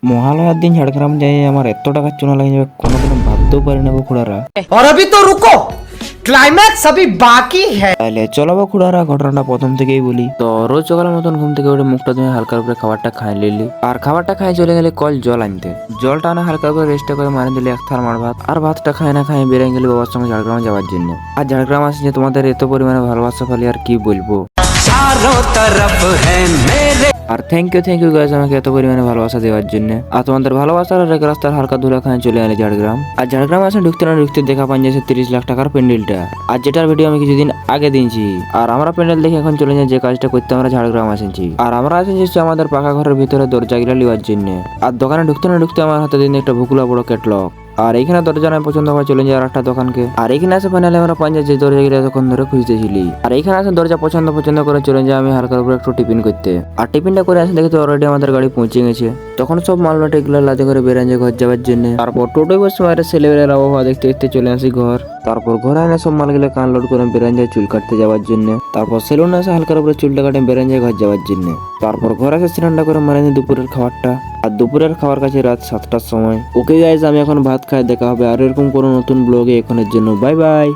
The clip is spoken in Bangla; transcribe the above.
মহালয়ার দিন ঝাড়গ্রাম যাই আমার এত টাকা চুনা লেগে যাবে কোনোদিনও ভাবতেও পারি না খুড়ারা। और अभी तो रुको, क्लाइमैक्स अभी बाकी है। তাহলে চলো খুড়ারা ঘটনাটা প্রথম থেকেই বলি। তো রোজ সকালের মতন ঘুম থেকে উঠে মুখটা ধুয়ে হালকার উপরে খাবারটা খাই লিলি, আর খাবারটা খাই চলে গেলে কল জল আনতে। জলটা আনা হালকা করে রেস্ট করে মারি দিলে এক থাল মার ভাত, আর ভাতটা খাই না খাই বেরিয়ে গেলে বাবার সঙ্গে ঝাড়গ্রামে যাওয়ার জন্য। আর ঝাড়গ্রাম আসছে তোমাদের এত পরিমাণে ভালোবাসা পালি আর কি বলবো। আর থ্যাংক ইউ গাইস আমাকে এত পরিমাণে ভালোবাসা দেওয়ার জন্য। আর তোমাদের ভালোবাসার এক রাস্তার হালকা ধুলা খায় চলে এলে ঝাড়গ্রাম। আর ঝাড়গ্রাম আসে ঢুকতে না ঢুকতে দেখা পান যাচ্ছে 30 লাখ টাকার প্যান্ডেলটা, আর যেটার ভিডিও আমি কিছুদিন আগে দিয়েছি। আর আমরা প্যান্ডেল দেখে এখন চলে যাই যে কাজটা করতে আমরা ঝাড়গ্রাম আসেছি। আর আমরা আসেছি আমাদের পাকা ঘরের ভিতরে দরজা গিলা লিওয়ার জন্য। আর দোকানে ঢুকতে না ঢুকতে আমার হাতে দিন একটা ভুকুলা বড় ক্যাটলগ। আর এখানে দরজা নয় পছন্দ হয় চলে যায় আর একটা দোকানকে। আর এখানে আসে ফাইনালি আমরা পাঞ্জা যে দরজা গিলা তখন ধরে খুঁজতেছিলি। আর এখানে আসে দরজা পছন্দ করে চলে যায় আমি হালকার উপরে একটু টিফিন করতে। আর টিফিনটা করে আসে দেখি তো অলরেডি আমাদের গাড়ি পৌঁছে গেছে। তখন সব মালবাটি এগুলো লাদে করে বেরাঞ্জে ঘর যাওয়ার জন্য। তারপর টোটোয় বসে বাইরে ছেলেবেলার আবহাওয়া দেখতে দেখতে চলে আসি ঘর। তারপর ঘরে এনে সব মালগুলো কান লোড করে বেরাঞ্জায় চুল কাটতে যাওয়ার জন্য। তারপর সেলুনে আসে হালকার উপরে চুলটা কাটে বেরাঞ্জায় ঘর যাওয়ার জন্য। তারপর ঘরে এসে স্নানটা করে মারেনি দুপুরের খাবারটা। আর দুপুরের খাবার কাছে রাত 7টার সময়। ওকে গাইজ আমি এখন ভাত খাই, দেখা হবে আর এরকম কোনো নতুন ব্লগে এখনের জন্য বাই বাই।